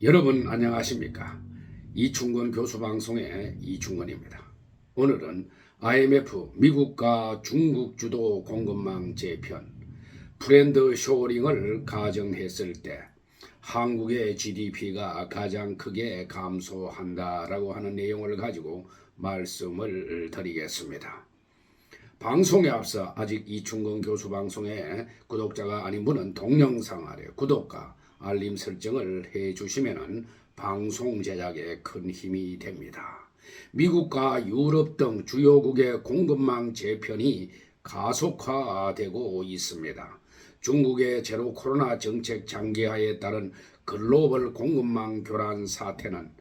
여러분 안녕하십니까? 이충건 교수방송의 이충건입니다. 오늘은 IMF 미국과 중국 주도 공급망 재편 프렌드 쇼링을 가정했을 때 한국의 GDP가 가장 크게 감소한다라고 하는 내용을 가지고 말씀을 드리겠습니다. 방송에 앞서 아직 이충건 교수 방송에 구독자가 아닌 분은 동영상 아래 구독과 알림 설정을 해주시면 방송 제작에 큰 힘이 됩니다. 미국과 유럽 등 주요국의 공급망 재편이 가속화되고 있습니다. 중국의 제로 코로나 정책 장기화에 따른 글로벌 공급망 교란 사태는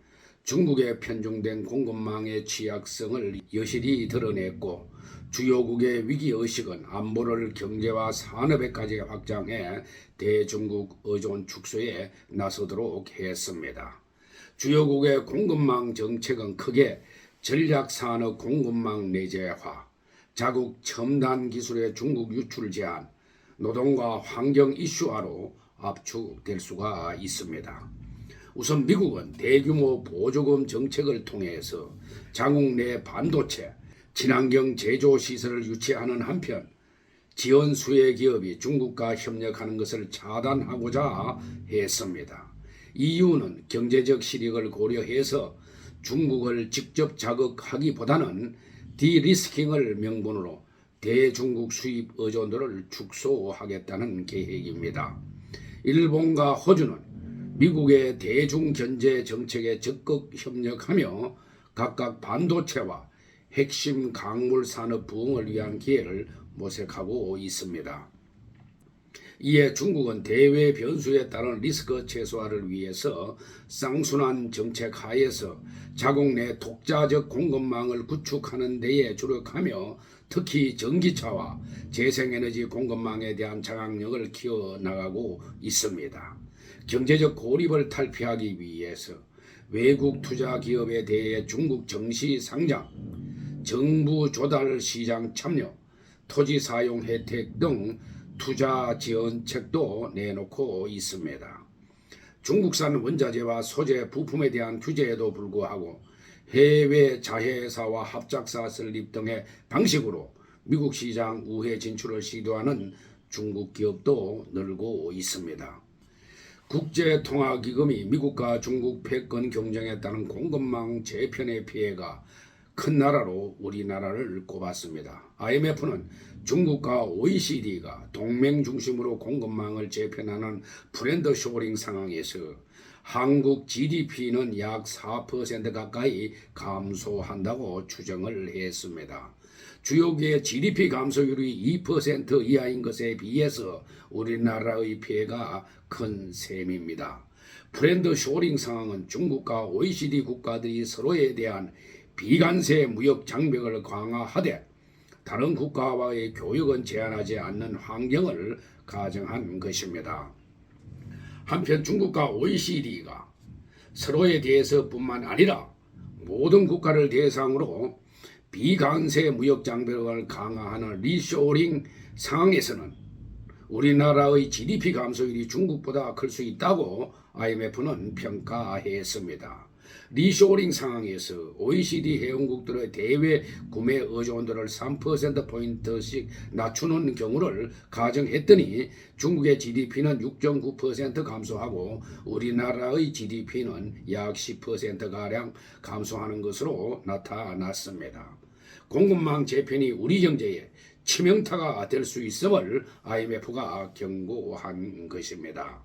중국의 편중된 공급망의 취약성을 여실히 드러냈고 주요국의 위기의식은 안보를 경제와 산업에까지 확장해 대중국 의존 축소에 나서도록 했습니다. 주요국의 공급망 정책은 크게 전략산업 공급망 내재화, 자국 첨단 기술의 중국 유출 제한, 노동과 환경 이슈화로 압축될 수가 있습니다. 우선 미국은 대규모 보조금 정책을 통해서 자국 내 반도체, 친환경 제조 시설을 유치하는 한편 지원 수혜 기업이 중국과 협력하는 것을 차단하고자 했습니다. 이유는 경제적 실익을 고려해서 중국을 직접 자극하기보다는 디리스킹을 명분으로 대중국 수입 의존도를 축소하겠다는 계획입니다. 일본과 호주는 미국의 대중경제 정책에 적극 협력하며 각각 반도체와 핵심 광물 산업 부흥을 위한 기회를 모색하고 있습니다. 이에 중국은 대외 변수에 따른 리스크 최소화를 위해서 쌍순환 정책 하에서 자국 내 독자적 공급망을 구축하는 데에 주력하며 특히 전기차와 재생에너지 공급망에 대한 장악력을 키워나가고 있습니다. 경제적 고립을 탈피하기 위해서 외국 투자 기업에 대해 중국 정시 상장, 정부 조달 시장 참여, 토지 사용 혜택 등 투자 지원책도 내놓고 있습니다. 중국산 원자재와 소재 부품에 대한 규제에도 불구하고 해외 자회사와 합작사 설립 등의 방식으로 미국 시장 우회 진출을 시도하는 중국 기업도 늘고 있습니다. 국제통화기금이 미국과 중국 패권 경쟁에 따른 공급망 재편의 피해가 큰 나라로 우리나라를 꼽았습니다. IMF는 중국과 OECD가 동맹 중심으로 공급망을 재편하는 프렌드 쇼링 상황에서 한국 GDP는 약 4% 가까이 감소한다고 추정을 했습니다. 주요국의 GDP 감소율이 2% 이하인 것에 비해서 우리나라의 피해가 큰 셈입니다. 프렌드 쇼링 상황은 중국과 OECD 국가들이 서로에 대한 비관세 무역 장벽을 강화하되 다른 국가와의 교역은 제한하지 않는 환경을 가정한 것입니다. 한편 중국과 OECD가 서로에 대해서뿐만 아니라 모든 국가를 대상으로 비관세 무역 장벽을 강화하는 리쇼링 상황에서는 우리나라의 GDP 감소율이 중국보다 클 수 있다고 IMF는 평가했습니다. 리쇼링 상황에서 OECD 회원국들의 대외 구매 의존도를 3%포인트씩 낮추는 경우를 가정했더니 중국의 GDP는 6.9% 감소하고 우리나라의 GDP는 약 10%가량 감소하는 것으로 나타났습니다. 공급망 재편이 우리 경제에 치명타가 될 수 있음을 IMF가 경고한 것입니다.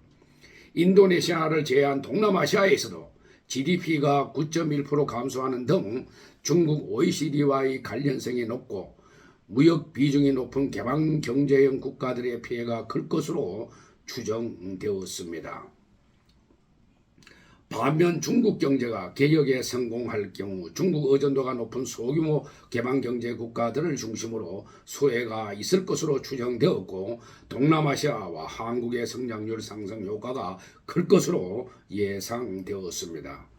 인도네시아를 제외한 동남아시아에서도 GDP가 9.1% 감소하는 등 중국 OECD와의 관련성이 높고 무역 비중이 높은 개방 경제형 국가들의 피해가 클 것으로 추정되었습니다. 반면 중국 경제가 개혁에 성공할 경우 중국 의존도가 높은 소규모 개방경제 국가들을 중심으로 수혜가 있을 것으로 추정되었고 동남아시아와 한국의 성장률 상승 효과가 클 것으로 예상되었습니다.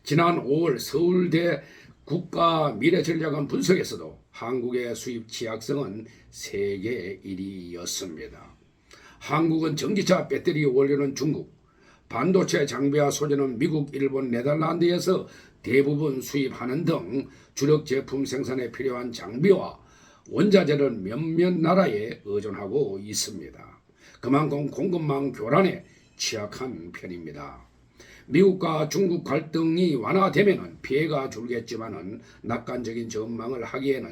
지난 5월 서울대 국가미래전략원 분석에서도 한국의 수입 취약성은 세계 1위였습니다. 한국은 전기차 배터리 원료는 중국, 반도체 장비와 소재는 미국, 일본, 네덜란드에서 대부분 수입하는 등 주력 제품 생산에 필요한 장비와 원자재를 몇몇 나라에 의존하고 있습니다. 그만큼 공급망 교란에 취약한 편입니다. 미국과 중국 갈등이 완화되면 피해가 줄겠지만은 낙관적인 전망을 하기에는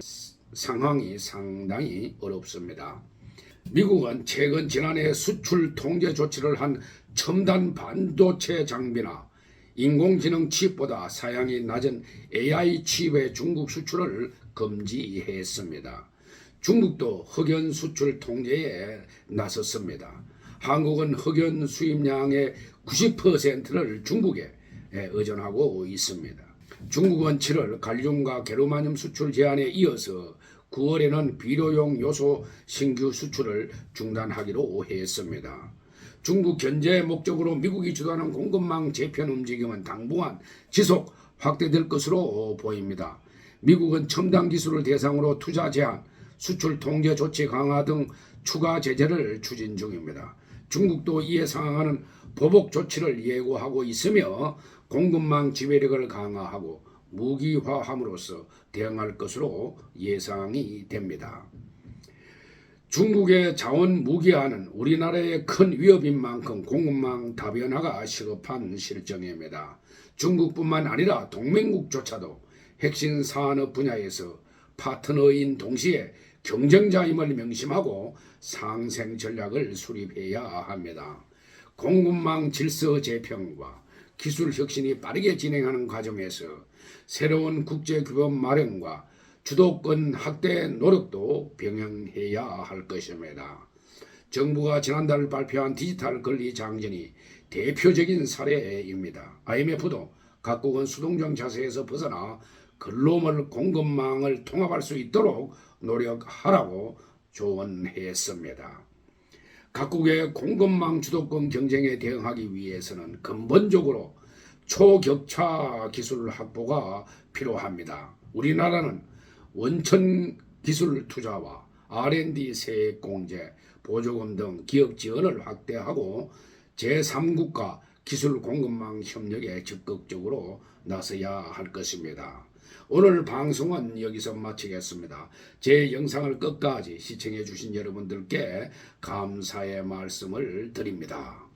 상황이 상당히 어렵습니다. 미국은 최근 지난해 수출 통제 조치를 한 첨단 반도체 장비나 인공지능 칩보다 사양이 낮은 AI 칩의 중국 수출을 금지했습니다. 중국도 흑연 수출 통제에 나섰습니다. 한국은 흑연 수입량의 90%를 중국에 의존하고 있습니다. 중국은 7월 갈륨과 게르마늄 수출 제한에 이어서 9월에는 비료용 요소 신규 수출을 중단하기로 했습니다. 중국 견제 목적으로 미국이 주도하는 공급망 재편 움직임은 당분간 지속 확대될 것으로 보입니다. 미국은 첨단 기술을 대상으로 투자 제한, 수출 통제 조치 강화 등 추가 제재를 추진 중입니다. 중국도 이에 상응하는 보복 조치를 예고하고 있으며 공급망 지배력을 강화하고 무기화함으로써 대응할 것으로 예상이 됩니다. 중국의 자원 무기화는 우리나라의 큰 위협인 만큼 공급망 다변화가 시급한 실정입니다. 중국뿐만 아니라 동맹국조차도 핵심 산업 분야에서 파트너인 동시에 경쟁자임을 명심하고 상생 전략을 수립해야 합니다. 공급망 질서 재평과 기술 혁신이 빠르게 진행하는 과정에서 새로운 국제규범 마련과 주도권 확대 노력도 병행해야 할 것입니다. 정부가 지난달 발표한 디지털 권리 장전이 대표적인 사례입니다. IMF도 각국은 수동적 자세에서 벗어나 글로벌 공급망을 통합할 수 있도록 노력하라고 조언했습니다. 각국의 공급망 주도권 경쟁에 대응하기 위해서는 근본적으로 초격차 기술 확보가 필요합니다. 우리나라는 원천 기술 투자와 R&D 세액 공제, 보조금 등 기업 지원을 확대하고 제3국가 기술 공급망 협력에 적극적으로 나서야 할 것입니다. 오늘 방송은 여기서 마치겠습니다. 제 영상을 끝까지 시청해 주신 여러분들께 감사의 말씀을 드립니다.